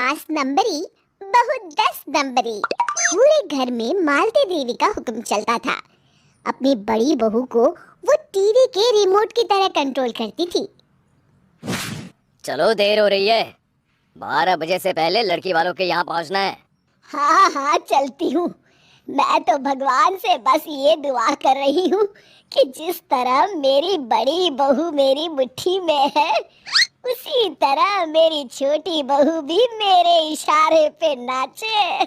5 नंबरी, बहू 10 नंबरी। पूरे घर में मालती देवी का हुक्म चलता था। अपनी बड़ी बहू को वो टीवी के रिमोट की तरह कंट्रोल करती थी। चलो, देर हो रही है। 12 बजे से पहले लड़की वालों के यहाँ पहुँचना है। हाँ हाँ, चलती हूँ। मैं तो भगवान से बस ये दुआ कर रही हूँ कि जिस तरह मेरी बड़ी बहू मेरी मुट्ठी में है, उसी तरह मेरी छोटी बहू भी मेरे इशारे पे नाचे।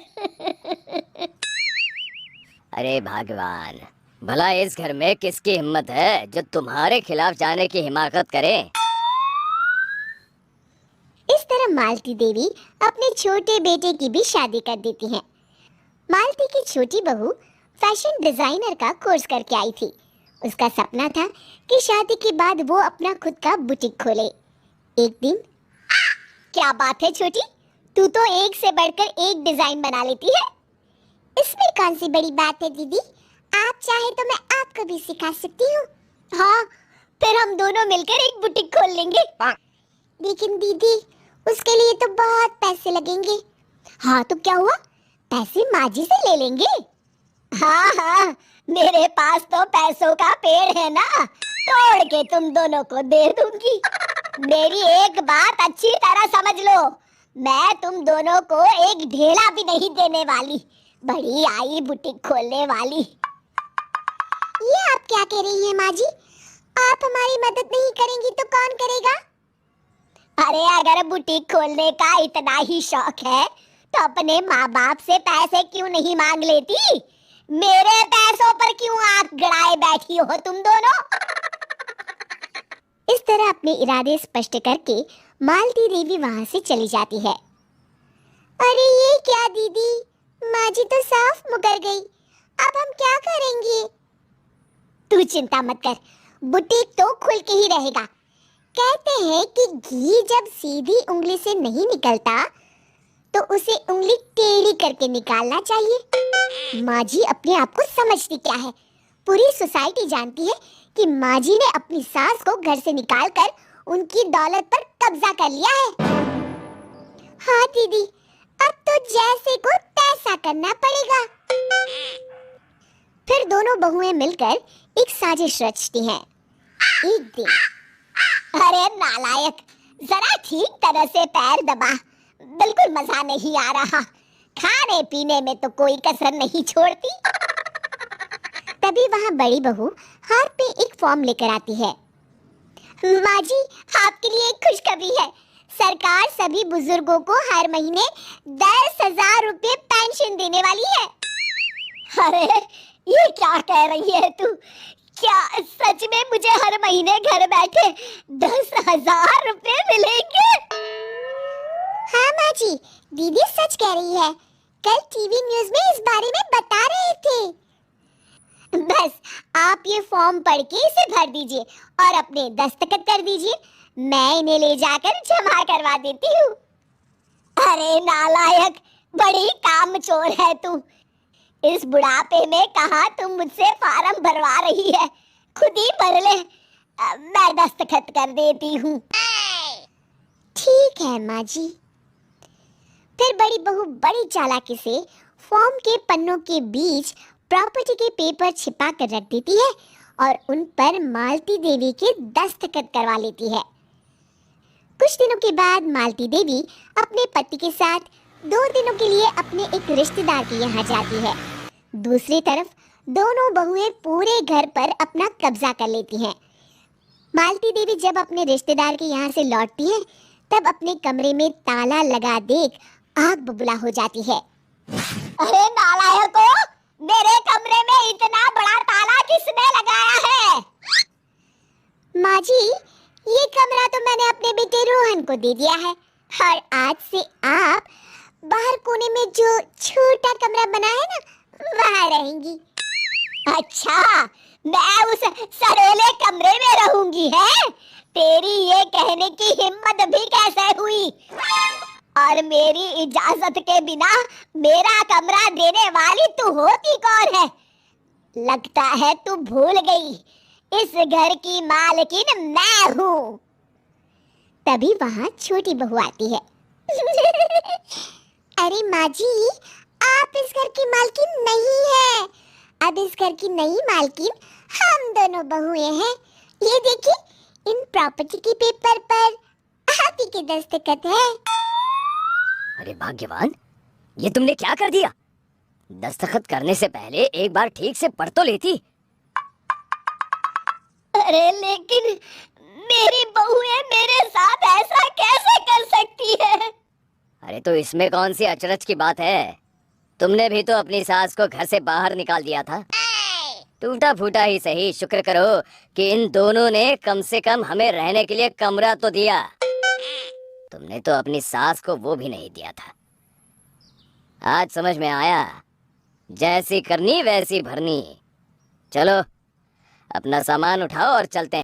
अरे भगवान, भला इस घर में किसकी हिम्मत है जो तुम्हारे खिलाफ जाने की हिमाकत करे। इस तरह मालती देवी अपने छोटे बेटे की भी शादी कर देती हैं। मालती की छोटी बहू फैशन डिजाइनर का कोर्स करके आई थी। उसका सपना था कि शादी के बाद वो अपना खुद का बुटीक खोले। एक दिन, क्या बात है छोटी, तू तो एक से बढ़कर एक डिजाइन बना लेती है। इसमें कौन सी बड़ी बात है दीदी, आप चाहे तो मैं आपको भी सिखा सकती हूँ। हाँ, फिर हम दोनों मिलकर एक बुटीक खोल लेंगे। लेकिन दीदी, उसके लिए तो बहुत पैसे लगेंगे। हाँ तो क्या हुआ, पैसे माजी से ले लेंगे। हाँ हाँ, मेरे पास तो पैसों का पेड़ है ना, तोड़ के तुम दोनों को दे दूंगी। मेरी एक बात अच्छी तरह समझ लो, मैं तुम दोनों को एक ढेला भी नहीं देने वाली, बड़ी आई बुटीक खोलने वाली। ये आप क्या कह रही हैं माँ जी? आप हमारी मदद नहीं करेंगी तो कौन करेगा? अरे अगर बुटीक खोलने का इतना ही शौक है तो अपने माँ बाप से पैसे क्यों नहीं मांग लेती? मेरे पैसों पर क्यों आंख गड़ाए बैठी हो तुम दोनों? इस तरह अपने इरादे स्पष्ट करके मालती देवी वहां से चली जाती है। अरे ये क्या दीदी, माँ जी तो साफ मुकर गई, अब हम क्या करेंगे? तू चिंता मत कर, बुटीक तो खुल के ही रहेगा। कहते हैं कि घी जब सीधी उंगली से नहीं निकलता तो उसे उंगली टेढ़ी करके निकालना चाहिए। माँ जी अपने आप को समझती क्या है? पूरी सोसाइटी जानती है कि माँ जी ने अपनी सास को घर से निकालकर उनकी दौलत पर कब्जा कर लिया है। हाँ दीदी, अब तो जैसे को तैसा करना पड़ेगा। फिर दोनों बहुएं मिलकर एक साजिश रचती हैं। एक दिन, अरे नालायक, जरा ठीक तरह से पैर दबा, बिल्कुल मजा नहीं आ रहा। खाने पीने में तो कोई कसर नहीं छोड़ती। तभी वहाँ बड़ी बहू हाथ पे एक फॉर्म लेकर आती है। माँ जी, आपके लिए एक खुशखबरी है। सरकार सभी बुजुर्गों को हर महीने 10,000 रुपए पेंशन देने वाली है। अरे ये क्या कह रही है तू? क्या सच में मुझे हर महीने घर बैठे 10,000 रुपए मिलेंगे? हाँ माँ जी, दीदी सच कह रही है। कल टीवी न्यूज़ में इस बारे में बता रहे थे। बस आप ये फॉर्म पढ़ के इसे भर दीजिए और अपने दस्तखत कर दीजिए। मैं इन्हें ले जाकर जमा करवा देती हूँ। अरे नालायक, बड़ी कामचोर है तू। इस बुढ़ापे में कहाँ तुम मुझसे फार्म भरवा रही है? खुद ही भर ले, मैं दस्तखत कर देती हूँ। ठीक है माँ जी। फिर बड़ी बहू बड़ी चालाकी से फॉर्म के पन्नों के बीच प्रॉपर्टी के पेपर छिपा कर रख देती है और उन पर मालती देवी के दस्तखत करवा लेती है। कुछ दिनों के बाद मालती देवी अपने पति के साथ 2 दिनों के लिए अपने एक रिश्तेदार के यहाँ जाती है। दूसरी तरफ दोनों बहुएं पूरे घर पर अपना कब्जा कर लेती हैं। मालती देवी जब अपने रिश्तेदार के यहाँ से लौटती है तब अपने कमरे में ताला लगा देख आग बबूला हो जाती है। अरे नालायको, मेरे कमरे में इतना बड़ा ताला किसने लगाया है? माँ जी, ये कमरा तो मैंने अपने बेटे रोहन को दे दिया है और आज से आप बाहर कोने में जो छोटा कमरा बना है ना, वहाँ रहेंगी। अच्छा, मैं उस सरेले कमरे में रहूंगी है? तेरी ये कहने की हिम्मत भी कैसे हुई? और मेरी इजाजत के बिना मेरा कमरा देने वाली तू होती कौन है? लगता है तू भूल गई, इस घर की मालकिन मैं हूँ। तभी वहाँ छोटी बहू आती है। अरे माँ जी, आप इस घर की मालकिन नहीं है। अब इस घर की नई मालकिन हम दोनों बहुएं हैं। ये देखिए, इन प्रॉपर्टी के पेपर पर आप ही के दस्तखत है। अरे भाग्यवान, ये तुमने क्या कर दिया? दस्तखत करने से पहले एक बार ठीक से पढ़ तो लेती। अरे लेकिन मेरी बहुएं मेरे साथ ऐसा कैसे कर सकती है? अरे तो इसमें कौन सी अचरज की बात है? तुमने भी तो अपनी सास को घर से बाहर निकाल दिया था। टूटा फूटा ही सही, शुक्र करो कि इन दोनों ने कम से कम हमें रहने के लिए कमरा तो दिया। तुमने तो अपनी सास को वो भी नहीं दिया था। आज समझ में आया, जैसी करनी वैसी भरनी। चलो अपना सामान उठाओ और चलते हैं।